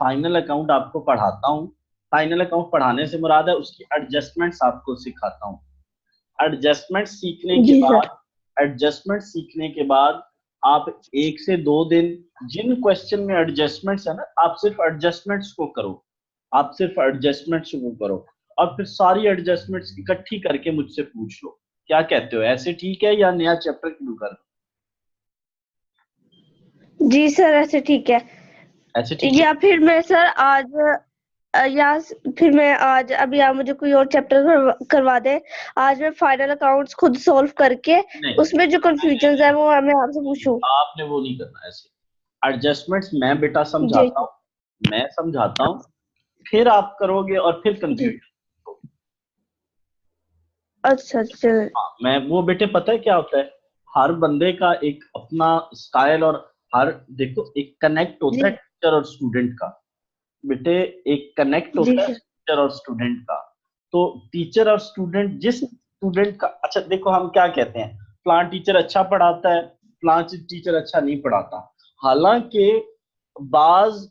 Final account आपको पढ़ाता हूँ। फाइनल अकाउंट पढ़ाने से मुराद है उसकी एडजस्टमेंट्स आपको सिखाता हूँ। एडजस्टमेंट सीखने के जी सर। बाद एडजस्टमेंट सीखने के बाद आप 1 से 2 दिन जिन क्वेश्चन में एडजस्टमेंट्स है ना, आप सिर्फ एडजस्टमेंट्स को करो। आप सिर्फ एडजस्टमेंट्स को करो और फिर सारी एडजस्टमेंट्स इकट्ठी करके मुझसे पूछ लो। क्या कहते हो, ऐसे ठीक है या नया चैप्टर शुरू कर? जी सर ऐसे ठीक है। ऐसे ठीक है। या फिर मैं सर आज या फिर मैं आज अभी आप मुझे कोई और चैप्टर करवा दे। आज मैं फाइनल अकाउंट्स खुद सॉल्व करके नहीं, उसमें जो कंफ्यूजन है वो मैं आपसे पूछूं। आपने वो नहीं करना। ऐसे एडजस्टमेंट्स मैं बेटा जी समझाता हूँ, मैं समझाता हूँ, फिर आप करोगे और फिर जी। कंफ्यूजन। अच्छा अच्छा। हाँ, मैं वो बेटे पता है क्या होता है, हर बंदे का एक अपना स्टाइल और हर देखो एक कनेक्ट जी होता है टीचर और स्टूडेंट का। बेटे एक कनेक्ट जी होता है सर। टीचर और स्टूडेंट का। तो टीचर और स्टूडेंट जिस स्टूडेंट का, अच्छा देखो हम क्या कहते हैं, प्लान टीचर अच्छा पढ़ाता है, प्लान टीचर अच्छा नहीं पढ़ाता। हालांकि बाज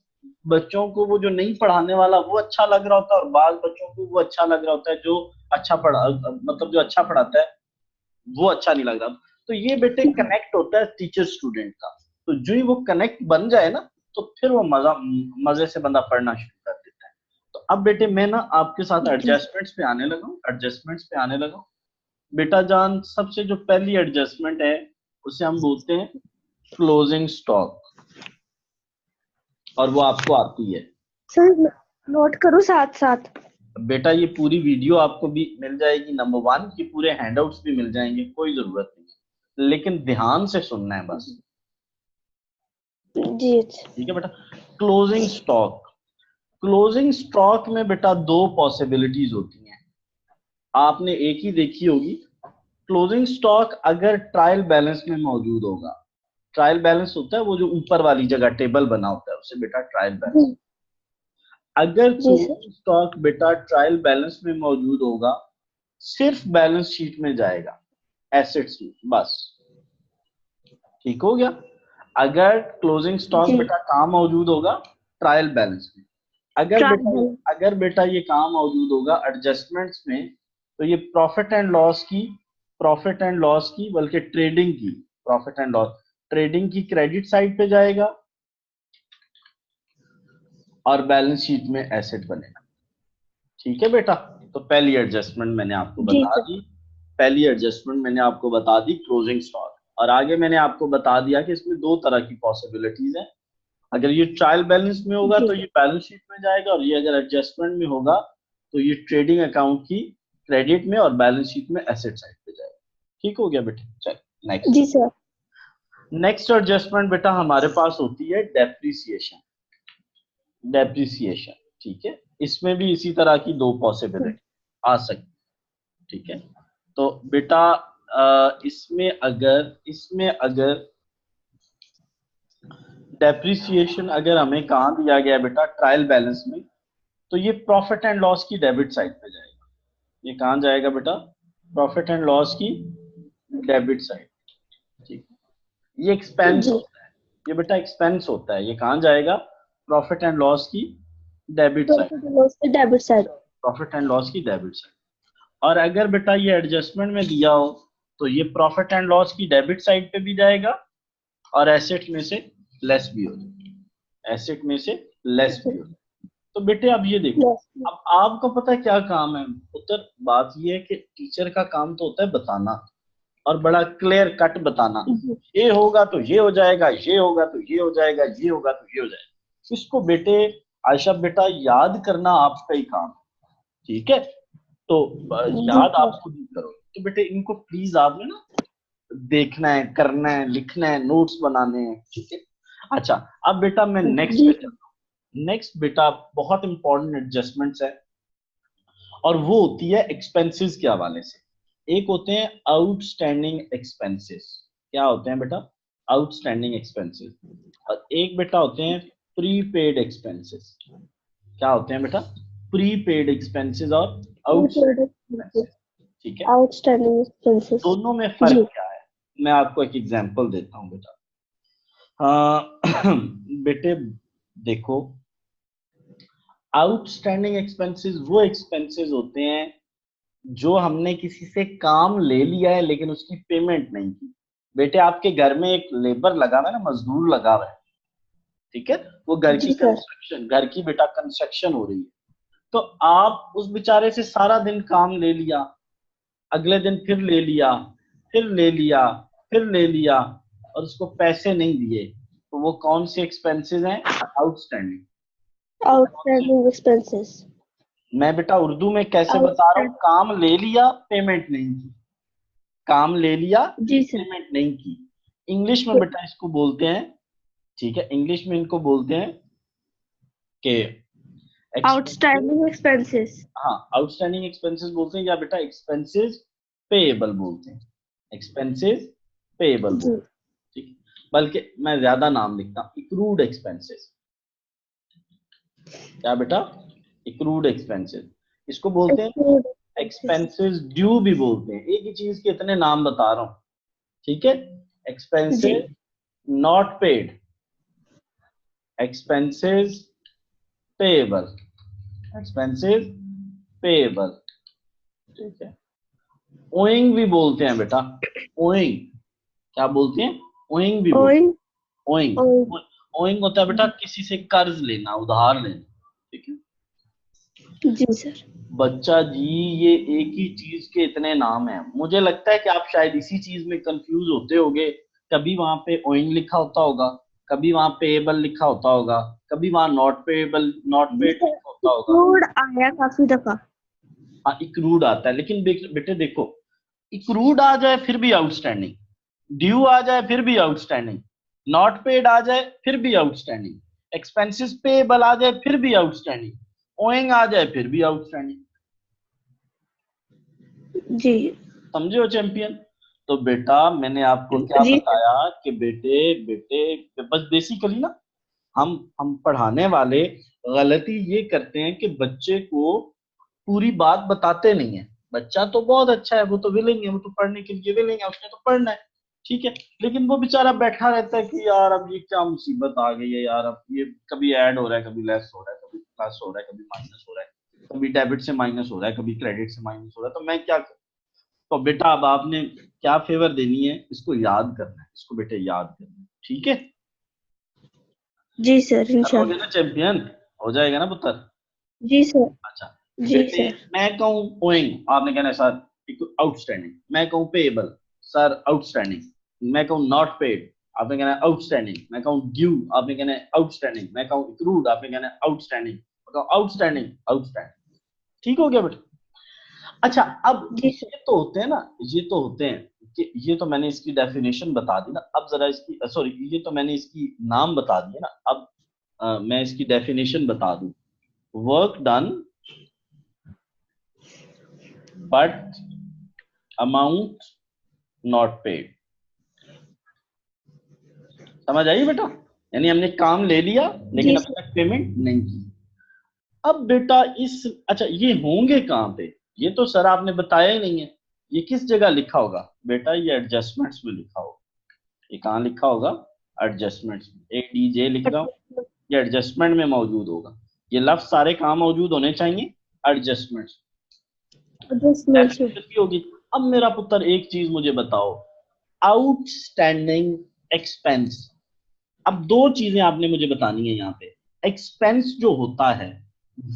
बच्चों को वो जो नहीं पढ़ाने वाला वो अच्छा लग रहा होता है और बाज बच्चों को वो अच्छा लग रहा होता है जो अच्छा पढ़ा, मतलब जो अच्छा पढ़ाता है वो अच्छा नहीं लग रहा। तो ये बेटे कनेक्ट होता है टीचर स्टूडेंट का। तो जो ही वो कनेक्ट बन जाए ना, तो फिर वो मजे से बंदा पढ़ना शुरू कर देता है। तो अब बेटे मैं ना आपके साथ जी एडजस्टमेंट्स पे आने लगा हूँ, एडजस्टमेंट्स पे आने लगा हूँ। बेटा जान, सबसे जो पहली एडजस्टमेंट है उसे हम बोलते हैं क्लोजिंग स्टॉक, और वो आपको आती है। सर नोट करूँ साथ साथ। बेटा ये पूरी वीडियो आपको भी मिल जाएगी, नंबर 1 की पूरे हैंडआउट्स भी मिल जाएंगे, कोई जरूरत नहीं है, लेकिन ध्यान से सुनना है बस। जी अच्छा। ठीक है बेटा। क्लोजिंग स्टॉक, क्लोजिंग स्टॉक में बेटा दो पॉसिबिलिटीज होती हैं, आपने एक ही देखी होगी। क्लोजिंग स्टॉक अगर ट्रायल बैलेंस में मौजूद होगा, ट्रायल बैलेंस होता है वो जो ऊपर वाली जगह टेबल बना होता है उसे बेटा ट्रायल बैलेंस। जी अगर जी सर। क्लोजिंग स्टॉक बेटा ट्रायल बैलेंस में मौजूद होगा, सिर्फ बैलेंस शीट में जाएगा, एसेट्स में बस। ठीक हो गया। अगर क्लोजिंग स्टॉक जी बेटा कहाँ मौजूद होगा, ट्रायल बैलेंस में। अगर बेटा, ट्रायल। अगर बेटा ये कहाँ मौजूद होगा, एडजस्टमेंट्स में, तो ये प्रॉफिट एंड लॉस की, प्रॉफिट एंड लॉस की बल्कि ट्रेडिंग की, प्रॉफिट एंड लॉस ट्रेडिंग की क्रेडिट साइड पे जाएगा और बैलेंस शीट में एसेट बनेगा। ठीक है बेटा। तो पहली एडजस्टमेंट मैंने आपको जी बता सर। दी, पहली एडजस्टमेंट मैंने आपको बता दी क्लोजिंग स्टॉक। और आगे मैंने आपको बता दिया कि इसमें दो तरह की पॉसिबिलिटीज है। अगर ये ट्रायल बैलेंस में होगा जी तो ये बैलेंस शीट में जाएगा, और ये अगर एडजस्टमेंट में होगा तो ये ट्रेडिंग अकाउंट की क्रेडिट में और बैलेंस शीट में एसेट साइड पे जाएगा। ठीक हो गया बेटा, चल नेक्स्ट। जी सर। नेक्स्ट एडजस्टमेंट बेटा हमारे पास होती है डेप्रिसिएशन, डेप्रिसिएशन। ठीक है, इसमें भी इसी तरह की दो पॉसिबिलिटी आ सकती। ठीक है, तो बेटा इसमें अगर डेप्रिसिएशन अगर हमें कहाँ दिया गया बेटा, ट्रायल बैलेंस में, तो ये प्रॉफिट एंड लॉस की डेबिट साइड पे जाएगा। ये कहाँ जाएगा बेटा, प्रॉफिट एंड लॉस की डेबिट साइड। ठीक, ये एक्सपेंस जी होता है, ये बेटा एक्सपेंस होता है, ये कहाँ जाएगा, प्रॉफिट एंड लॉस की debit side, profit and loss के debit side. Profit and loss की डेबिट साइड। और अगर बेटा ये एडजस्टमेंट में दिया हो तो ये प्रॉफिट एंड लॉस की डेबिट साइड पे भी जाएगा और एसेट में से लेस भी हो जाएगा, एसेट में से लेस भी हो जाएगा। तो बेटे अब ये देखो, यस। अब आपको पता है क्या काम है पुत्र, बात ये है कि टीचर का काम तो होता है बताना, और बड़ा क्लियर कट बताना। जी ये होगा तो ये हो जाएगा, ये होगा तो ये हो जाएगा, ये होगा तो ये हो जाएगा। इसको बेटे आयशा बेटा याद करना आपका ही काम है। ठीक है, तो जी याद सर। आप खुद ही करो। तो बेटे इनको प्लीज आपने ना देखना है, करना है, लिखना है, नोट्स बनाने हैं। ठीक है। अच्छा, अब बेटा मैं नेक्स्ट जी पे चलता हूँ। नेक्स्ट बेटा बहुत इंपॉर्टेंट एडजस्टमेंट्स है, और वो होती है एक्सपेंसेस के हवाले से। एक होते हैं आउटस्टैंडिंग एक्सपेंसेस। क्या होते हैं बेटा, आउटस्टैंडिंग एक्सपेंसेस। और एक बेटा होते हैं प्रीपेड एक्सपेंसेस। क्या होते हैं बेटा, प्रीपेड एक्सपेंसेस और आउटस्टैंडिंग एक्सपेंसेस। ठीक है, आउटस्टैंडिंग एक्सपेंसेस। दोनों में जी फर्क क्या है, मैं आपको एक एग्जांपल देता हूँ बेटा। बेटे देखो, आउटस्टैंडिंग एक्सपेंसेस वो एक्सपेंसेस होते हैं जो हमने किसी से काम ले लिया है लेकिन उसकी पेमेंट नहीं की। बेटे आपके घर में एक लेबर लगा हुआ है ना, मजदूर लगा हुआ है, ठीक है, वो घर की जी सर। कंस्ट्रक्शन, घर की बेटा कंस्ट्रक्शन हो रही है, तो आप उस बेचारे से सारा दिन काम ले लिया, अगले दिन फिर ले लिया, फिर ले लिया, फिर ले लिया, और उसको पैसे नहीं दिए, तो वो कौन से एक्सपेंसेस हैं? आउटस्टैंडिंग। Outstanding expenses. मैं बेटा उर्दू में कैसे बता रहा हूँ, आउटस्टैंड काम ले लिया पेमेंट नहीं की, काम ले लिया जी सर। पेमेंट नहीं की। इंग्लिश में बेटा इसको बोलते हैं, ठीक है, इंग्लिश में इनको बोलते हैं कि एक्सपेंसेस, आउटस्टैंडिंग एक्सपेंसेस। हाँ आउटस्टैंडिंग एक्सपेंसेस बोलते हैं, या बेटा एक्सपेंसेस पेएबल बोलते हैं, एक्सपेंसेस पेएबल जी। बोलते हैं, ठीक है। बल्कि मैं ज्यादा नाम लिखता हूँ, इक्रूड एक्सपेंसेस। क्या बेटा? इक्रूड एक्सपेंसेस, इसको बोलते हैं एक्सपेंसेस ड्यू भी बोलते हैं। एक ही चीज के इतने नाम बता रहा हूँ, ठीक है। जी। Expenses not paid, expenses payable, expenses payable, ठीक है। ओइंग भी बोलते हैं बेटा, ओइंग, क्या बोलते हैं? ओइंग भी बोलते हैं, ओइंग। ओइंग। ओइंग। ओइंग होता है बेटा किसी से कर्ज लेना, उधार लेना, ठीक है। जी सर। बच्चा जी ये एक ही चीज के इतने नाम हैं, मुझे लगता है कि आप शायद इसी चीज में कंफ्यूज होते होगे। कभी वहां पे ओइंग लिखा होता होगा, कभी वहां पेएबल लिखा होता होगा, कभी वहां नॉट पेएबल, नॉट जी पेड सर, लिखा होता होगा। कोड आया काफी दफा। हाँ इक्रूड आता है, लेकिन बेटे देखो, इक्रूड आ जाए फिर भी आउटस्टैंडिंग, ड्यू आ जाए फिर भी आउटस्टैंडिंग, नॉट पेड आ जाए फिर भी आउटस्टैंडिंग, एक्सपेंसेस पेएबल आ जाए फिर भी आउटस्टैंडिंग, ओइंग आ जाए फिर भी आउटस्टैंडिंग। जी। समझे हो चैंपियन? तो बेटा मैंने आपको क्या जी सर। बताया कि बेटे बेटे बस बेसिकली ना, हम पढ़ाने वाले गलती ये करते हैं कि बच्चे को पूरी बात बताते नहीं है। बच्चा तो बहुत अच्छा है, वो तो विलिंग है, वो तो पढ़ने के लिए विलिंग है, उसने तो पढ़ना है, ठीक है, लेकिन वो बेचारा बैठा रहता है कि यार अब ये क्या मुसीबत आ गई है यार, अब ये कभी ऐड हो रहा है, कभी लेस हो रहा है, कभी प्लस हो रहा है, कभी माइनस हो रहा है, कभी डेबिट से माइनस हो रहा है, कभी क्रेडिट से माइनस हो रहा है, तो मैं क्या करूं? तो बेटा अब आपने क्या फेवर देनी है, इसको याद करना है, इसको बेटे याद करना है, ठीक है। जी सर करोगे इंशाल्लाह। ना चैंपियन? हो जाएगा ना पुत्र? जी सर। अच्छा जी बेटे, सर। मैं कहूँ ओइंग, आपने कहना है सर आउटस्टैंडिंग, मैं कहूँ पेएबल, सर आउटस्टैंडिंग, मैं कहूँ नॉट पेड, आपने कहना है आउटस्टैंडिंग, मैं कहूँ ड्यू, आपने कहना है आउटस्टैंडिंग, मैं कहूँ इक्रूड, आपने कहना है आउटस्टैंडिंग, मैं कहूँ आउटस्टैंडिंग, आउटस्टैंडिंग, ठीक हो गया बेटा? अच्छा अब जी सर। ये तो होते हैं ना, ये तो होते हैं कि ये तो मैंने इसकी डेफिनेशन बता दी ना, अब जरा इसकी सॉरी, ये तो मैंने इसकी नाम बता दिए ना, अब मैं इसकी डेफिनेशन बता दूं। Work done but amount not paid, समझ आई बेटा? यानी हमने काम ले लिया लेकिन जी अभी सर। तक पेमेंट नहीं की। अब बेटा इस, अच्छा ये होंगे कहाँ पे? ये तो सर आपने बताया ही नहीं है, ये किस जगह लिखा होगा? बेटा ये एडजस्टमेंट्स में लिखा होगा। ये कहाँ लिखा होगा? एडजस्टमेंट्स में, ADJ लिख रहा हूँ, ये एडजस्टमेंट में मौजूद होगा। ये लफ्ज सारे कहाँ मौजूद होने चाहिए? एडजस्टमेंट्स, एडजस्टमेंट्स में। डेफिनेशन भी होगी। अब मेरा पुत्र एक चीज मुझे बताओ, आउटस्टैंडिंग एक्सपेंस, अब दो चीजें आपने मुझे बतानी है यहाँ पे। एक्सपेंस जो होता है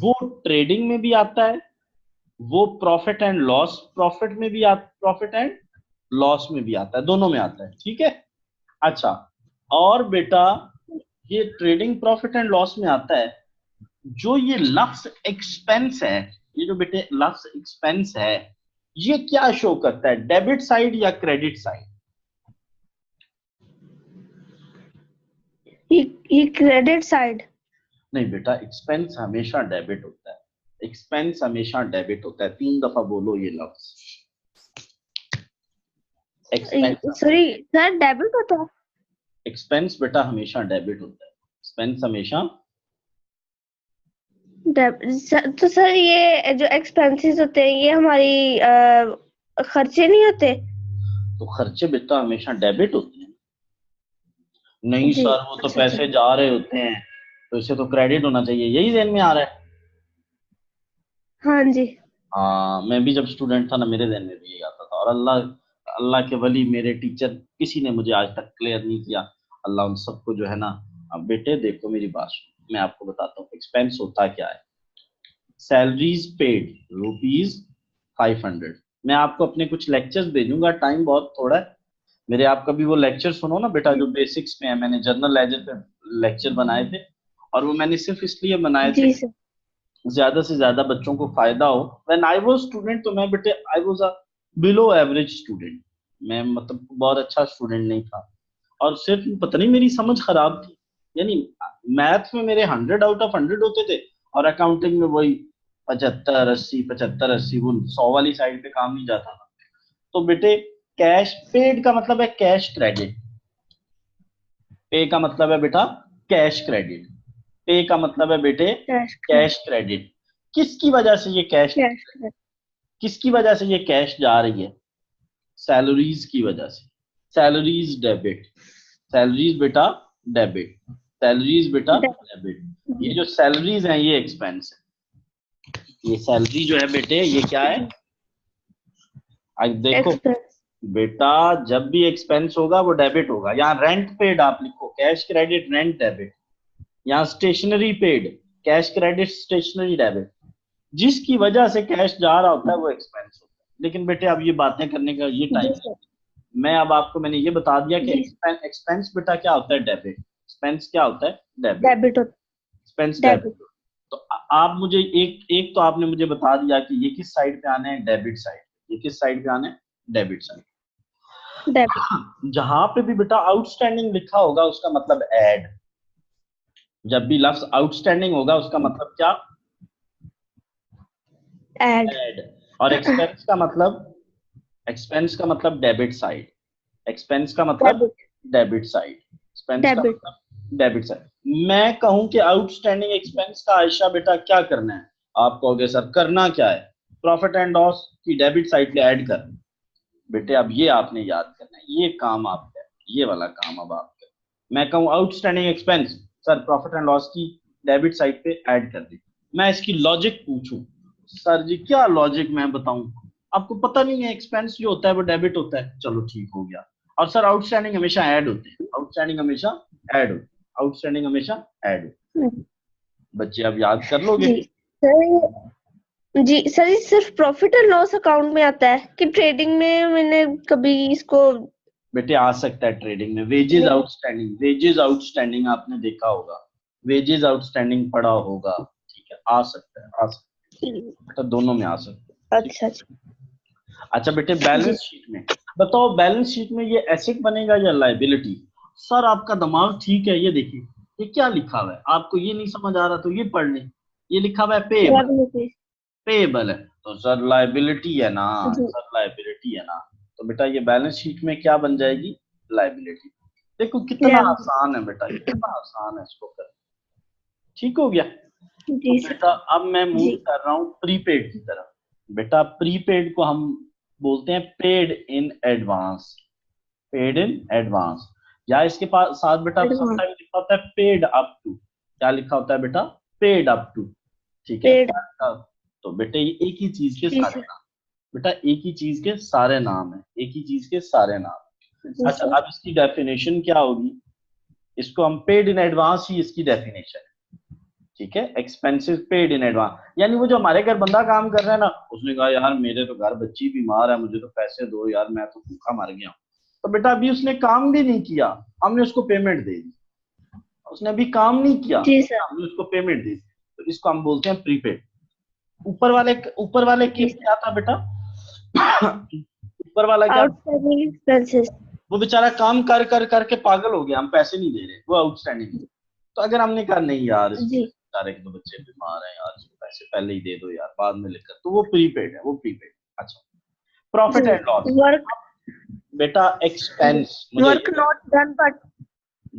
वो ट्रेडिंग में भी आता है, वो प्रॉफिट एंड लॉस, प्रॉफिट में भी आता, प्रॉफिट एंड लॉस में भी आता है, दोनों में आता है, ठीक है। अच्छा, और बेटा ये ट्रेडिंग प्रॉफिट एंड लॉस में आता है, जो ये लफ्ज एक्सपेंस है, ये जो बेटे लफ्ज एक्सपेंस है, ये क्या शो करता है, डेबिट साइड या क्रेडिट साइड? ये क्रेडिट साइड। नहीं बेटा, एक्सपेंस हमेशा डेबिट होता है, एक्सपेंस हमेशा डेबिट होता है, 3 दफा बोलो ये लफ्ज, एक्सपेंस, सॉरी सर, डेबिट होता है। एक्सपेंस बेटा हमेशा डेबिट होता है, एक्सपेंस हमेशा। तो सर ये जो एक्सपेंसेस होते हैं ये हमारी खर्चे नहीं होते? तो खर्चे बेटा हमेशा डेबिट होते हैं। नहीं जी। सर वो तो अच्छा अच्छा। पैसे जा रहे होते हैं, तो इसे तो क्रेडिट होना चाहिए, यही ज़हन में आ रहा है? हाँ जी। हाँ, मैं भी जब स्टूडेंट था ना, मेरे ध्यान में भी यही आता था। और अल्लाह अल्लाह के वली मेरे टीचर किसी ने मुझे आज तक क्लियर नहीं किया। अल्लाह उन सबको जो है ना। अब बेटे देखो मेरी बात सुनो, मैं आपको बताता हूँ एक्सपेंस होता क्या है। Salaries paid ₹500। मैं आपको अपने कुछ लेक्चर्स भेजूंगा, टाइम बहुत थोड़ा है। मेरे आप कभी वो लेक्चर सुनो ना बेटा, जो बेसिक्स में है, मैंने जर्नल लेजर पे लेक्चर बनाए थे। और वो मैंने सिर्फ इसलिए बनाए थे जी सर। ज्यादा से ज्यादा बच्चों को फायदा हो। व्हेन आई वाज स्टूडेंट, तो मैं बेटे I was a below average student. मैं मतलब बहुत अच्छा स्टूडेंट नहीं था। और सिर्फ पता नहीं मेरी समझ खराब थी। यानी मैथ में मेरे 100 आउट ऑफ 100 होते थे। और अकाउंटिंग में वही 75 80 75 80, वो 100 वाली साइड पे काम नहीं जाता था। तो बेटे कैश पेड का मतलब है कैश क्रेडिट। पे का मतलब है बेटा कैश क्रेडिट। पे का मतलब है बेटे कैश कैश क्रेडिट। किसकी वजह से ये कैश कैश किसकी वजह से ये कैश जा रही है? सैलरीज की वजह से। Salaries debit. सैलरीज बेटा डेबिट। सैलरीज बेटा डेबिट। ये जो सैलरीज हैं ये एक्सपेंस है। ये सैलरी जो है बेटे ये क्या है? आज देखो एक्सपेंस। बेटा, जब भी एक्सपेंस होगा वो डेबिट होगा। यहाँ रेंट पेड आप लिखो, कैश क्रेडिट रेंट डेबिट। यहाँ stationery paid, cash credit stationery debit. जिसकी वजह से कैश जा रहा होता है वो एक्सपेंस होता है। लेकिन बेटे अब ये बातें करने का ये टाइम जी नहीं। सर। मैं अब आपको मैंने ये बता दिया कि जी। एक्सपेंस बेटा क्या होता है? डेबिट। एक्सपेंस क्या होता है? डेबिट। डेबिट होता। Expense debit. डेबिट। तो आप मुझे एक एक तो आपने मुझे बता दिया कि ये किस साइड पे आने हैं? Debit side. ये किस साइड पे आने हैं? Debit side. डेबिट। जहां पे भी बेटा आउटस्टैंडिंग लिखा होगा उसका मतलब ऐड। जब भी लफ्ज आउटस्टैंडिंग होगा उसका मतलब क्या? ऐड। ऐड। और एक्सपेंस का मतलब डेबिट साइड। एक्सपेंस का मतलब डेबिट। Debit side. एक्सपेंस का डेबिट। मतलब डेबिट साइड। मैं कहूं कि आउटस्टैंडिंग एक्सपेंस का आयशा बेटा क्या करना है? आप कहोगे सर करना क्या है? प्रॉफिट एंड लॉस की डेबिट साइड पे ऐड कर। बेटे अब ये आपने याद करना है, ये काम आपका है, ये वाला काम अब आपका है। मैं कहूँ outstanding expense, sir profit and loss की डेबिट साइड पे ऐड कर दी। मैं इसकी लॉजिक पूछूं, सर जी क्या लॉजिक मैं बताऊं? आपको पता नहीं है एक्सपेंस जो होता है वो डेबिट होता है, चलो ठीक हो गया। और सर आउटस्टैंडिंग हमेशा ऐड होते हैं, आउटस्टैंडिंग हमेशा ऐड होते हैं, आउटस्टैंडिंग हमेशा ऐड होते हैं। बच्चे अब याद कर लोगे? जी सर। जी सर, ये सिर्फ प्रॉफिट एंड लॉस अकाउंट में आता है कि ट्रेडिंग में मैंने कभी इसको बेटे आ सकता है ट्रेडिंग में। वेजेस नहीं। आउटस्टैंडिंग, वेजेस आउटस्टैंडिंग आपने देखा होगा, वेजेस आउटस्टैंडिंग पड़ा होगा। ठीक है, आ सकता है, आ सकता है बेटा, दोनों में आ सकता है। ठीक अच्छा जी। है। अच्छा बेटे जी। बैलेंस शीट में बताओ, बैलेंस शीट में ये एसेट बनेगा या लायबिलिटी? सर आपका दिमाग ठीक है, ये देखिए ये क्या लिखा हुआ है, आपको ये नहीं समझ आ रहा तो ये पढ़ लें। ये लिखा हुआ है पेएबल। लायबिलिटी। पेएबल है तो सर लायबिलिटी है ना? जी। सर लायबिलिटी है ना? तो बेटा ये बैलेंस शीट में क्या बन जाएगी? लायबिलिटी। देखो कितना लायबिलिटी। आसान है बेटा, कितना आसान है इसको करना। ठीक हो गया। तो जी सर। बेटा अब मैं मूव जी। कर रहा हूँ प्रीपेड की तरफ। बेटा प्रीपेड को हम बोलते हैं paid in advance. Paid in advance. या इसके पास साथ बेटा एडवांस। समटाइम लिखा होता है पेड अप टू। क्या लिखा होता है बेटा? Paid up to. ठीक है। पेड। तो बेटे ये एक ही चीज के जी सारे सर। नाम। बेटा एक ही चीज के सारे नाम है, एक ही चीज के सारे नाम। जी अच्छा सर। अब इसकी डेफिनेशन क्या होगी? इसको हम पेड इन एडवांस ही इसकी डेफिनेशन है। ठीक है, एक्सपेंसिव पेड इन एडवांस। यानी वो जो हमारे घर बंदा काम कर रहा है ना, उसने कहा यार मेरे तो घर बच्ची बीमार है, मुझे तो पैसे दो यार, मैं तो भूखा मर गया हूं। तो बेटा अभी उसने काम भी नहीं किया, हमने उसको पेमेंट दे दी। उसने अभी काम नहीं किया, जी सर। हमने उसको पेमेंट दे दी। तो इसको हम बोलते हैं प्रीपेड। ऊपर वाले के जी सर। क्या था बेटा? ऊपर वाला क्या? Outstanding expenses. वो बेचारा काम कर कर करके पागल हो गया, हम पैसे नहीं दे रहे, वो आउटस्टैंडिंग। तो अगर हमने कहा नहीं यार इसको जी। बेचारे के तो बच्चे बीमार हैं यार, इसको पैसे पहले ही दे दो यार, बाद में लेकर, तो वो प्रीपेड है, वो प्रीपेड। अच्छा जी। Profit and loss. वर्क। बेटा एक्सपेंस, मुझे वर्क ये नॉट डन बट।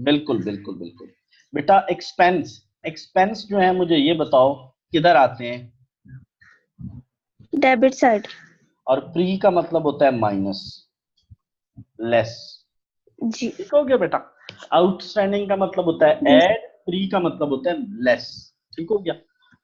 बिल्कुल बिल्कुल बिल्कुल। बेटा एक्सपेंस, एक्सपेंस जो है मुझे ये बताओ किधर आते हैं? Debit side. और प्री का मतलब होता है माइनस, लेस। जी। ठीक हो गया बेटा। आउटस्टैंडिंग का मतलब होता है जी। ऐड, प्री का मतलब होता है लेस। ठीक हो गया।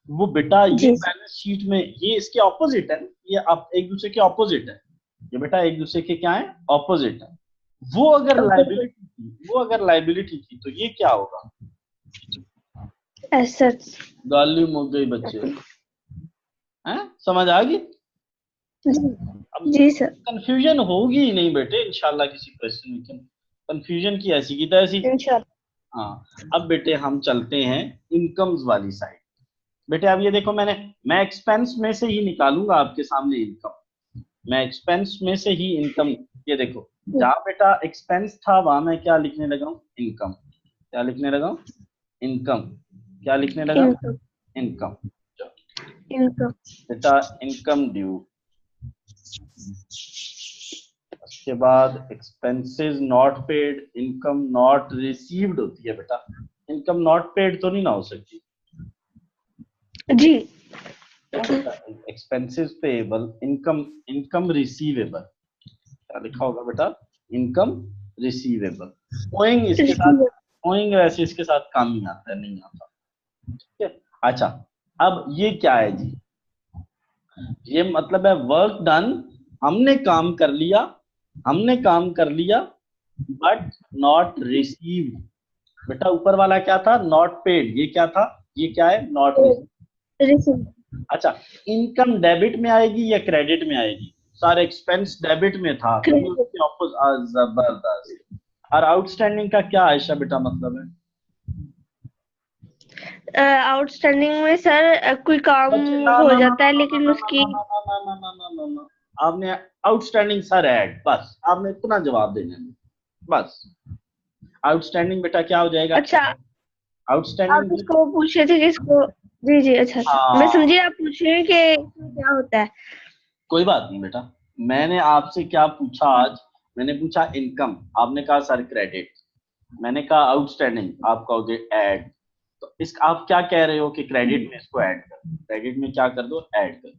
वो बेटा ये जी बैलेंस शीट में ये इसके ऑपोजिट है, ये आप एक दूसरे के ऑपोजिट है, ये बेटा एक दूसरे के क्या है, ऑपोजिट है। वो अगर लाइबिलिटी थी, वो अगर लाइबिलिटी थी तो ये क्या होगा, एसेट्स। गाली मुक गई बच्चे, हैं समझ आ गई। जी अब जी सर। कंफ्यूजन होगी ही नहीं बेटे इंशाल्लाह किसी क्वेश्चन में, कंफ्यूजन की ऐसी की तैसी। इंशाल्लाह। हाँ, अब बेटे हम चलते हैं इनकम्स वाली साइड। बेटे अब ये देखो मैं एक्सपेंस में से ही निकालूंगा आपके सामने इनकम, मैं एक्सपेंस में से ही इनकम, ये देखो जहाँ बेटा एक्सपेंस था वहां मैं क्या लिखने लगा हूँ, इनकम। क्या लिखने लगा हूँ, इनकम। क्या लिखने लगा, इनकम। इनकम। इनकम। बेटा इनकम ड्यू, उसके बाद expenses not paid, income not received होती है बेटा, इनकम नॉट पेड तो नहीं ना हो सकती। जी। Expenses payable, income, income receivable, क्या लिखा होगा बेटा, इनकम रिसीवेबल। ओइंग इसके साथ, ओइंग वैसे इसके साथ काम नहीं आता है, नहीं आता, ठीक है। अच्छा अब ये क्या है जी, ये मतलब है वर्क डन, हमने काम कर लिया, हमने काम कर लिया बट नॉट रिसीव्ड। बेटा ऊपर वाला क्या था, नॉट पेड, ये क्या था, ये क्या है, नॉट रिसीव्ड। रिसीव। अच्छा इनकम डेबिट में आएगी या क्रेडिट में आएगी, सारे एक्सपेंस डेबिट में था तो ये क्रेडिट। उसके ऑपोजिट, जबरदस्त। और आउटस्टैंडिंग का क्या आयशा बेटा मतलब है, आउटस्टैंडिंग में सर कोई काम बच्चे ना हो ना ना जाता ना है ना लेकिन ना उसकी। ना ना ना ना ना ना ना ना, आपने आउटस्टैंडिंग सर ऐड, बस आपने इतना जवाब देना है बस। आउटस्टैंडिंग बेटा क्या हो जाएगा, अच्छा आप आउटस्टैंडिंग। इसको पूछ रहे थे कि इसको। जी जी अच्छा अच्छा मैं हाँ समझी, आप पूछ रहे हैं कि इसमें क्या होता है। कोई बात नहीं बेटा, मैंने आपसे क्या पूछा आज, मैंने पूछा इनकम, आपने कहा सर क्रेडिट, मैंने कहा आउटस्टैंडिंग, आप कहोगे ऐड। तो इस आप क्या कह रहे हो कि क्रेडिट में इसको ऐड कर, क्रेडिट में क्या कर दो, ऐड कर।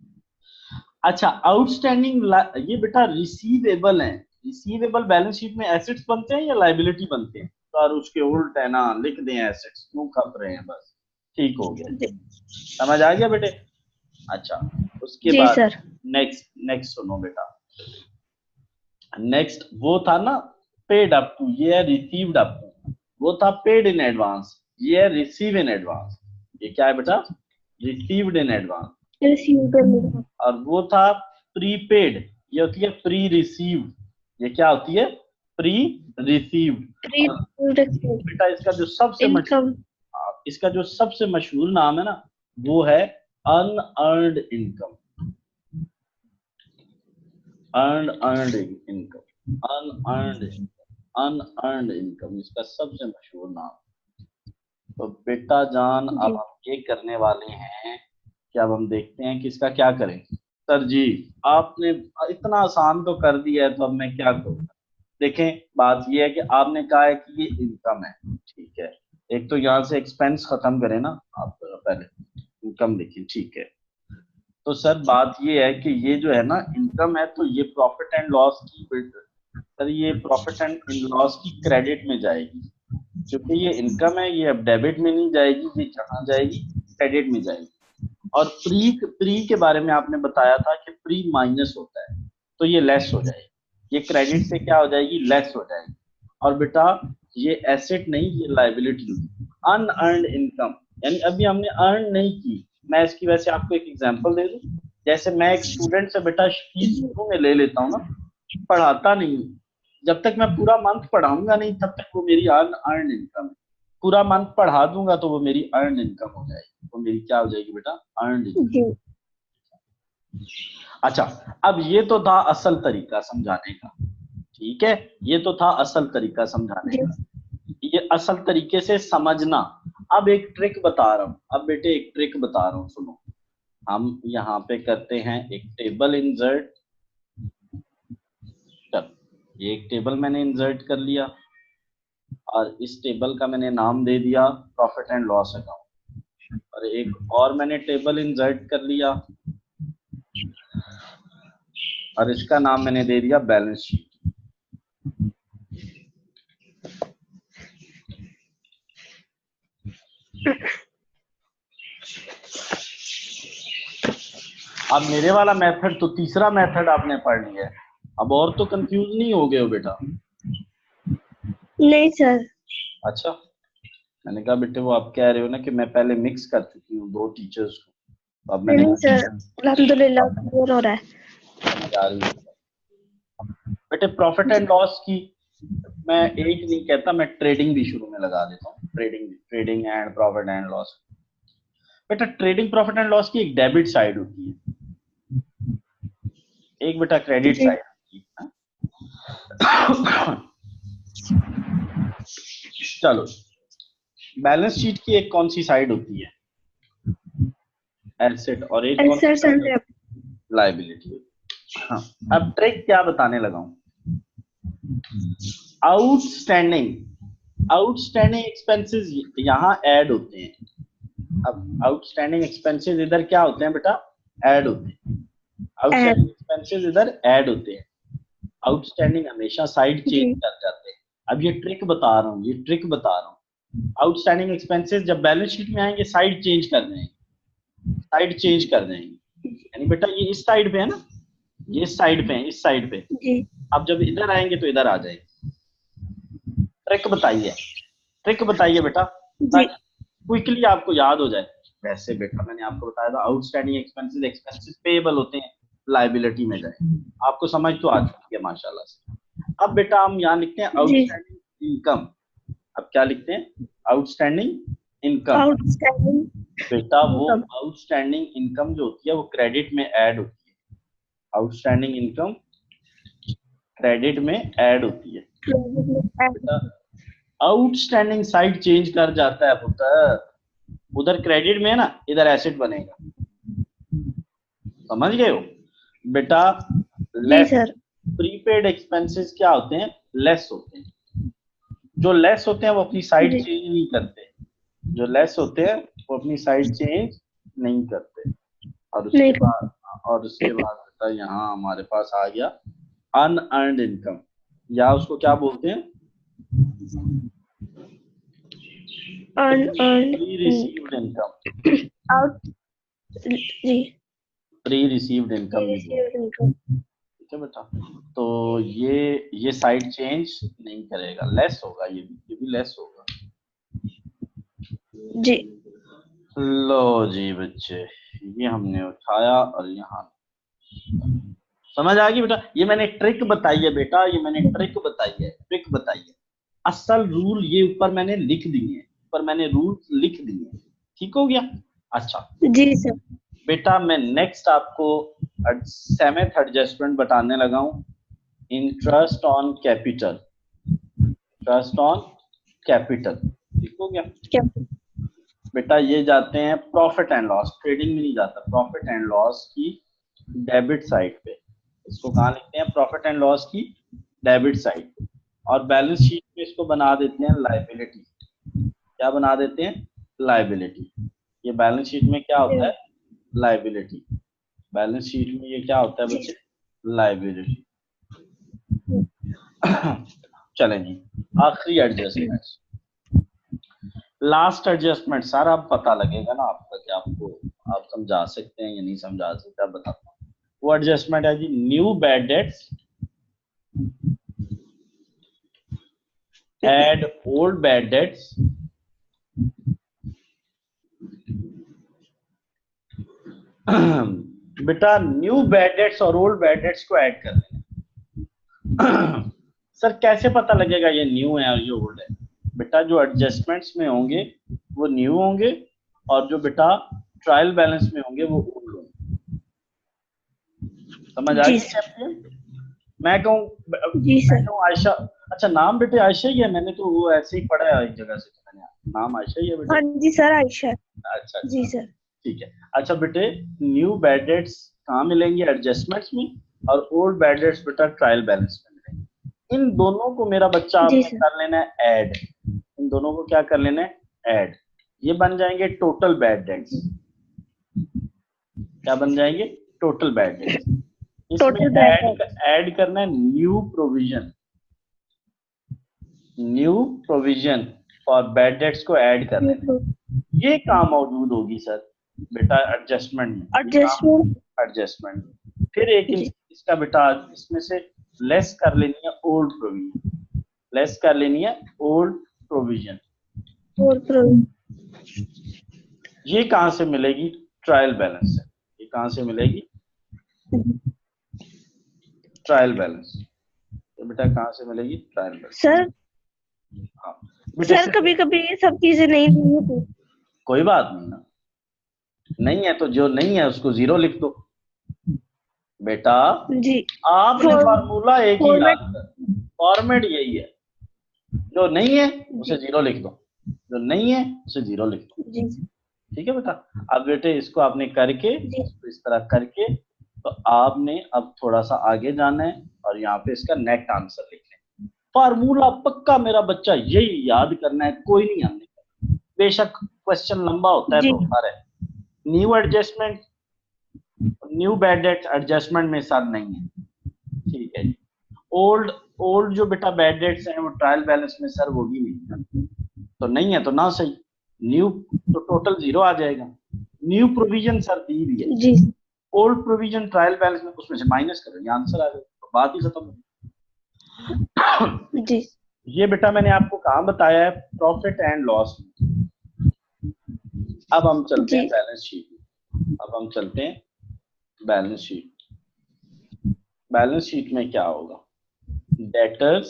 अच्छा आउटस्टैंडिंग, ये बेटा रिसीवेबल है, रिसीवेबल बैलेंस शीट में एसेट्स बनते हैं या लाइबिलिटी बनते हैं, सर उसके उल्ट है ना, लिख दें एसेट्स, क्यों खप रहे हैं, बस ठीक हो गया, जी, समझ आ गया बेटे। अच्छा उसके जी बाद सर। नेक्स्ट, नेक्स्ट सुनो बेटा, नेक्स्ट वो था ना पेड अप टू, ये है रिसीव्ड अप टू, वो था पेड इन एडवांस, ये है रिसीव इन एडवांस, ये क्या है बेटा, रिसीव्ड इन एडवांस। रिसीव। और वो था प्रीपेड, ये होती है प्री रिसीव्ड, ये क्या होती है, प्री रिसीव्ड। और बेटा इसका जो सबसे मशहूर, इनकम। इसका जो सबसे मशहूर नाम है ना वो है unearned income, unearned income, unearned income इसका सबसे मशहूर नाम। तो बेटा जान अब जी हम ये करने वाले हैं कि अब हम देखते हैं कि इसका क्या करें। सर जी आपने इतना आसान तो कर दिया है तो अब मैं क्या करूँ। देखें बात ये है कि आपने कहा है कि ये इनकम है, ठीक है, एक तो यहाँ से एक्सपेंस खत्म करें ना आप, पहले इनकम लिखिए, ठीक है। तो सर बात ये है कि ये जो है ना इनकम है तो ये प्रॉफिट एंड लॉस की, सर ये प्रॉफिट एंड लॉस की क्रेडिट में जाएगी, क्योंकि ये इनकम है, ये अब डेबिट में नहीं जाएगी, ये कहाँ जाएगी, क्रेडिट में जाएगी। और प्री, प्री के बारे में आपने बताया था कि प्री माइनस होता है तो ये लेस हो जाएगी, ये क्रेडिट से क्या हो जाएगी, लेस हो जाएगी। और बेटा ये एसेट नहीं, ये लाइबिलिटी, अनअर्न्ड इनकम, यानी अभी हमने अर्न नहीं की। मैं इसकी वैसे आपको एक एग्जांपल दे दूं, जैसे मैं एक स्टूडेंट से बेटा फीस शुरू में ले लेता हूँ ना, पढ़ाता नहीं हूँ, जब तक मैं पूरा मंथ पढ़ाऊंगा नहीं तब तक वो मेरी अर्न इनकम है, पूरा मंथ पढ़ा दूंगा तो वो मेरी अर्न इनकम हो जाएगी, वो मेरी क्या हो जाएगी बेटा, अर्न इनकम। जी अच्छा अब ये तो था असल तरीका समझाने का, ठीक है, ये तो था असल तरीका समझाने जी का, ये असल तरीके से समझना। अब एक ट्रिक बता रहा हूँ, अब बेटे एक ट्रिक बता रहा हूँ सुनो, हम यहाँ पे करते हैं एक टेबल इंसर्ट, ये एक टेबल मैंने इंसर्ट कर लिया और इस टेबल का मैंने नाम दे दिया प्रॉफिट एंड लॉस अकाउंट, और एक और मैंने टेबल इंसर्ट कर लिया और इसका नाम मैंने दे दिया बैलेंस शीट। अब मेरे वाला मेथड तो तीसरा मेथड आपने पढ़ लिया है, अब और तो कंफ्यूज नहीं हो गए हो बेटा? नहीं सर। अच्छा, मैंने कहा बेटे वो आप कह रहे हो ना कि मैं पहले मिक्स कर चुकी हूँ दो टीचर्स को, तो अब मैंने नहीं सर, अल्हम्दुलिल्लाह क्लियर हो रहा है। समझ आ रही है बेटे। प्रॉफिट एंड लॉस की मैं एक नहीं कहता, मैं ट्रेडिंग भी शुरू में लगा देता हूँ, trading and profit and loss. बेटा ट्रेडिंग प्रॉफिट एंड लॉस की एक डेबिट साइड होती है, एक बेटा क्रेडिट जी साइड होती है। चलो, बैलेंस शीट की एक कौन सी साइड होती है? एसेट, और एक कौन सी एसेट्स साइड? And liability. हाँ, अब ट्रिक क्या बताने लगा हूं। आउटस्टैंडिंग एक्सपेंसेस यहाँ ऐड होते हैं। अब आउटस्टैंडिंग एक्सपेंसेस इधर क्या होते हैं बेटा? ऐड होते हैं। आउटस्टैंडिंग एक्सपेंसेस इधर ऐड होते हैं, आउटस्टैंडिंग हमेशा साइड चेंज कर जाते हैं। अब ये ट्रिक बता रहा हूँ, आउटस्टैंडिंग एक्सपेंसेस जब बैलेंस शीट में आएंगे साइड चेंज कर देंगे, यानी बेटा ये इस साइड पे है ना, ये इस साइड पे है, इस साइड पे। जी अब जब इधर आएंगे तो इधर आ जाएंगे। ट्रिक बताइए बेटा, जी क्विकली आपको याद हो जाए। वैसे बेटा मैंने आपको बताया था आउटस्टैंडिंग एक्सपेंसेस पेएबल होते हैं, लायबिलिटी में जाए। आपको समझ तो आ चुकी है माशाल्लाह से। अब बेटा हम यहाँ लिखते हैं आउटस्टैंडिंग इनकम। अब क्या लिखते हैं? Outstanding income. आउटस्टैंडिंग बेटा वो आउटस्टैंडिंग इनकम जो होती है वो क्रेडिट में ऐड होती है, आउटस्टैंडिंग इनकम क्रेडिट में ऐड होती है। बेटा आउटस्टैंडिंग साइड चेंज कर जाता है पुत्र, उधर क्रेडिट में है ना, इधर एसेट बनेगा। समझ गए हो बेटा? लेस प्रीपेड एक्सपेंसेस क्या होते हैं? लेस होते हैं। जो लेस होते हैं वो अपनी साइड चेंज नहीं करते, जो लेस होते हैं वो अपनी साइड चेंज नहीं करते। और उसके बाद बेटा यहाँ हमारे पास आ गया अनअर्न्ड इनकम, या उसको क्या बोलते हैं? Pre received income. Pre received income, ठीक है बेटा। तो ये साइड चेंज नहीं करेगा, लेस होगा, ये भी लेस होगा। जी लो जी बच्चे, ये हमने उठाया और यहाँ समझ आ गई बेटा। ये मैंने ट्रिक बताई है बेटा, ट्रिक बताई है। असल रूल ये ऊपर मैंने लिख दिए हैं, ठीक हो गया? अच्छा जी सर। बेटा मैं नेक्स्ट आपको सेवेंथ एडजस्टमेंट बताने लगा हूं, इंटरेस्ट ऑन कैपिटल। ठीक हो गया बेटा? ये जाते हैं प्रॉफिट एंड लॉस, ट्रेडिंग में नहीं जाता, प्रॉफिट एंड लॉस की डेबिट साइड पे। इसको कहाँ लिखते हैं? प्रॉफिट एंड लॉस की डेबिट साइड। और बैलेंस शीट में इसको बना देते हैं लायबिलिटी। क्या बना देते हैं? लायबिलिटी। ये बैलेंस शीट में क्या होता है? लायबिलिटी। बैलेंस शीट में ये क्या होता है बच्चे? लायबिलिटी। चलें जी, आखिरी एडजस्टमेंट, लास्ट एडजस्टमेंट। सारा पता लगेगा ना आपका कि आपको आप समझा सकते हैं या नहीं समझा सकते, आप बताता हूँ। वो एडजस्टमेंट है जी, new bad debts add old bad debts बेटा न्यू बैड डेट्स और ओल्ड बैड डेट्स को ऐड कर लेना। सर कैसे पता लगेगा ये न्यू है और ये ओल्ड है? बेटा जो एडजस्टमेंट्स में होंगे वो न्यू होंगे, और जो बेटा ट्रायल बैलेंस में होंगे वो ओल्ड होंगे। समझ आ गई? मैं कहूँ आयशा, अच्छा नाम बेटे आयशा ही है? मैंने तो वो ऐसे ही पढ़ा है एक जगह से, नाम आयशा ही है बेटे? हाँ जी सर, आयशा। अच्छा जी सर, ठीक है। अच्छा बेटे न्यू बैड डेट्स कहाँ मिलेंगे? एडजस्टमेंट्स में, और ओल्ड बैड डेट्स बेटा ट्रायल बैलेंस में मिलेंगे। इन दोनों को मेरा बच्चा आपने कर लेना है ऐड, इन दोनों को क्या कर लेना है? ऐड। ये बन जाएंगे टोटल बैड डेट्स। क्या बन जाएंगे? Total bad debts. इसमें ऐड करना है new provision for bad debts को ऐड करने में। ये काम मौजूद होगी सर बेटा एडजस्टमेंट में। एडजस्टमेंट, फिर एक इसका बेटा इसमें से लेस कर लेनी है ओल्ड प्रोविजन, लेस कर लेनी है ओल्ड प्रोविजन। ये कहां से मिलेगी? ट्रायल बैलेंस से। ये कहां से मिलेगी? Trial balance. तो बेटा कहां से मिलेगी? Trial balance. सर हाँ सर कभी कभी ये सब चीजें नहीं होती। कोई बात नहीं ना, नहीं है तो जो नहीं है उसको 0 लिख दो बेटा। जी आपने फार्मूला एक ही याद कर, फॉर्मेट यही है, जो नहीं है उसे 0 लिख दो, जो नहीं है उसे 0 लिख दो। ठीक है बेटा। अब बेटे इसको आपने करके, इसको इस तरह करके, तो आपने अब थोड़ा सा आगे जाना है और यहाँ पे इसका नेट आंसर लिखना है। फार्मूला पक्का मेरा बच्चा यही याद करना है, कोई नहीं आने का। बेशक क्वेश्चन लंबा होता है तो होता है। New adjustment, new bad debt adjustment में साथ नहीं है, ठीक है। ओल्ड जो बेटा बैड डेट्स हैं वो ट्रायल बैलेंस में सर वो भी नहीं है, तो नहीं है तो ना सही। न्यू तो टोटल 0 आ जाएगा। न्यू प्रोविजन सर दी हुई है जी, ओल्ड प्रोविजन ट्रायल बैलेंस में उसमें से माइनस करो, ये आंसर आ जाएगा, तो बात ही खत्म जी। ये बेटा मैंने आपको कहाँ बताया है? Profit and loss. अब हम चलते हैं बैलेंस शीट। अब हम चलते हैं बैलेंस शीट। बैलेंस शीट में क्या होगा? डेटर्स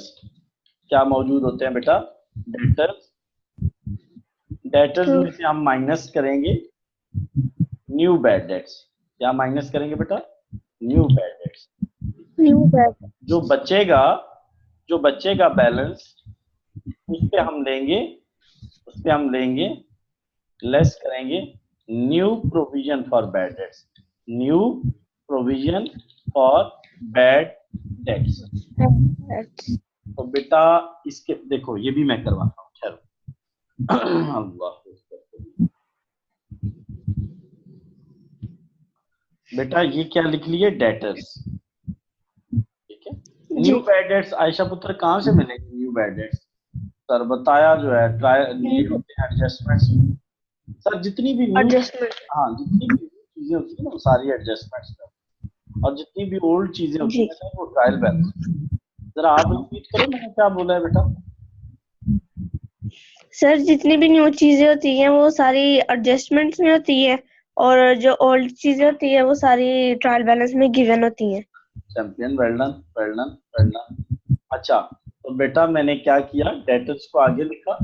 क्या मौजूद होते हैं बेटा? डेटर्स में से हम माइनस करेंगे न्यू बैड डेट्स। क्या माइनस करेंगे बेटा? New bad dates. जो बचेगा बैलेंस उस पे हम लेंगे लेस करेंगे new provision for bad debts. New provision for bad debts. तो बेटा इसके देखो ये भी मैं करवाता हूँ, चलो। बेटा ये क्या लिख लिए? डेटर्स, ठीक है। न्यू बैड डेट्स आयशा पुत्र कहाँ से मिलेंगे? न्यू बैड डेट्स सर बताया जो है एडजस्टमेंट्स सर, जितनी भी एडजस्टमेंट, हाँ जितनी भी चीजें होती है ना वो सारी एडजस्टमेंट्स, और जितनी भी ओल्ड चीजें होती है वो ट्रायल बैलेंस। जरा आप रिपीट करो मैंने क्या बोला है बेटा? सर जितनी भी न्यू चीजें होती हैं वो सारी एडजस्टमेंट्स में होती है, और जो ओल्ड चीजें होती है वो सारी ट्रायल बैलेंस में गिवन होती हैं। Champion, well done. अच्छा तो बेटा मैंने क्या किया? डेटर्स को आगे लिखा,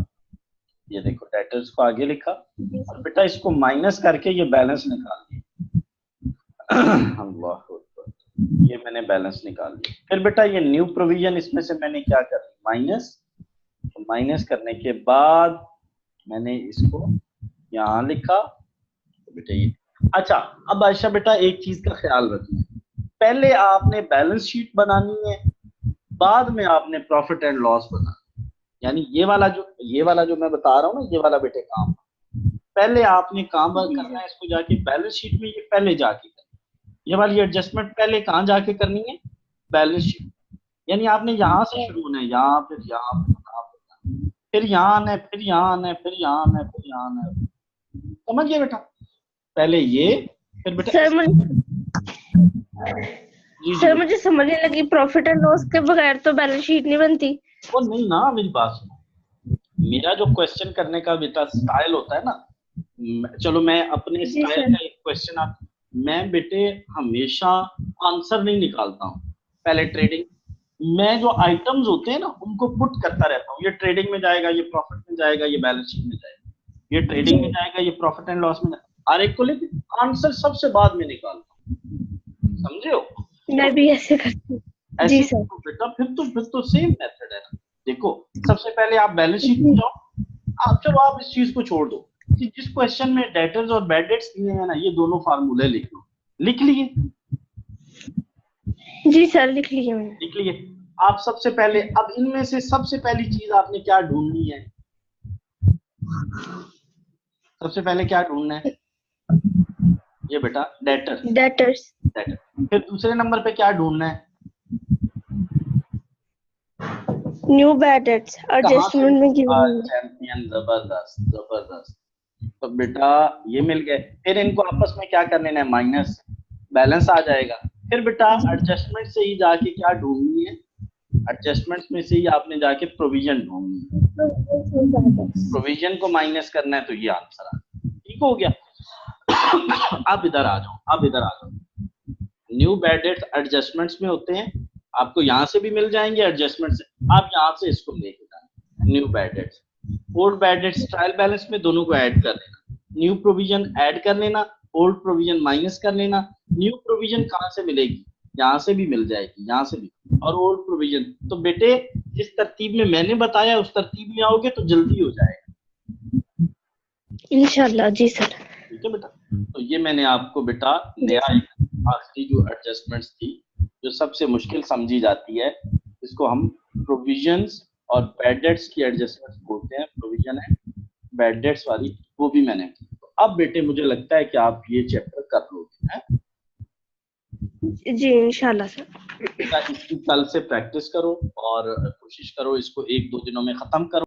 ये देखो डेटर्स को आगे लिखा, और बेटा इसको माइनस करके ये बैलेंस निकाल दिया। ये मैंने बैलेंस निकाल दिया। फिर बेटा ये न्यू प्रोविजन, इसमें से मैंने क्या कर माइनस, तो माइनस करने के बाद मैंने इसको यहाँ लिखा, तो बेटा ये। अच्छा अब आयशा बेटा एक चीज का ख्याल रखना, पहले आपने बैलेंस शीट बनानी है, बाद में आपने प्रॉफिट एंड लॉस बनाना। यानी ये वाला जो मैं बता रहा हूँ ना, ये वाला बेटे काम पहले आपने काम करना है, इसको जाके बैलेंस शीट में ये पहले जाके करना। ये वाली एडजस्टमेंट पहले कहाँ जाके करनी है? Balance sheet. यानी आपने यहाँ से शुरू होना है, यहाँ फिर यहाँ फिर यहाँ आना है, फिर यहाँ आना है, फिर यहाँ आना है, फिर यहाँ आना है। समझिए बेटा, पहले ये फिर बेटा सर मुझे समझने लगी प्रॉफिट एंड लॉस के बगैर तो बैलेंस शीट नहीं बनती। वो नहीं ना, मेरी बात सुनो, मेरा जो क्वेश्चन करने का बेटा स्टाइल होता है ना, चलो मैं अपने स्टाइल का एक क्वेश्चन मैं बेटे हमेशा आंसर नहीं निकालता हूँ। पहले ट्रेडिंग मैं जो आइटम्स होते हैं ना उनको पुट करता रहता हूँ, ये ट्रेडिंग में जाएगा, ये प्रॉफिट में जाएगा, ये बैलेंस शीट में जाएगा, ये ट्रेडिंग में जाएगा, ये प्रॉफिट एंड लॉस में जाएगा, हर एक को लेकिन आंसर सबसे बाद में निकालता हूँ। समझे हो? मैं भी ऐसे करती हूँ जी सर। बेटा फिर तो सेम मेथड है ना। देखो सबसे पहले आप बैलेंस शीट में जाओ, चलो आप इस चीज को छोड़ दो कि जिस क्वेश्चन में डेटर्स और बैड डेट्स दिए हैं ना, ये दोनों फार्मूले लिख लो। लिख लिए? जी सर लिख लिए मैंने। लिख लिए। आप सबसे पहले अब इनमें से सबसे पहली चीज आपने क्या ढूंढनी है? सबसे पहले क्या ढूंढना है? ये बेटा डेटर्स। फिर दूसरे नंबर पे क्या ढूंढना है? न्यू बैड डेट्स एडजस्टमेंट में गिवन। चैंपियन, जबरदस्त। तो बेटा ये मिल गए। फिर इनको आपस में क्या कर लेना है? माइनस। बैलेंस आ जाएगा। फिर बेटा एडजस्टमेंट से ही जाके क्या ढूंढनी है, एडजस्टमेंट्स में से ही आपने जाके प्रोविजन ढूंढनी है, प्रोविजन को माइनस करना है, तो ये आंसर आ ठीक हो गया। आप इधर आ जाओ, आप इधर आ जाओ। न्यू बैड डेट्स एडजस्टमेंट्स में होते हैं, आपको यहाँ से भी मिल जाएंगे एडजस्टमेंट से, आप यहाँ से इसको लेके जाना new bad dates. Old bad dates trial balance में दोनों को ऐड कर लेना, न्यू प्रोविजन ऐड कर लेना, ओल्ड प्रोविजन माइनस कर लेना। न्यू प्रोविजन कहाँ से मिलेगी, यहाँ से भी मिल जाएगी, यहाँ से भी, और ओल्ड प्रोविजन। तो बेटे जिस तरतीब में मैंने बताया उस तरतीब में आओगे तो जल्दी हो जाएगा इंशाल्लाह। जी सर। ठीक है बेटा। तो ये मैंने आपको बेटा नया आखिरी जो एडजस्टमेंट्स थी जो सबसे मुश्किल समझी जाती है, इसको हम प्रोविजंस और बैड डेट्स की एडजस्टमेंट्स बोलते हैं, प्रोविजन है बैड डेट्स वाली, वो भी मैंने। तो अब बेटे मुझे लगता है कि आप ये चैप्टर कर लोगे हैं? जी इंशाल्लाह सर। इसकी कल से प्रैक्टिस करो और कोशिश करो इसको 1-2 दिनों में खत्म करो।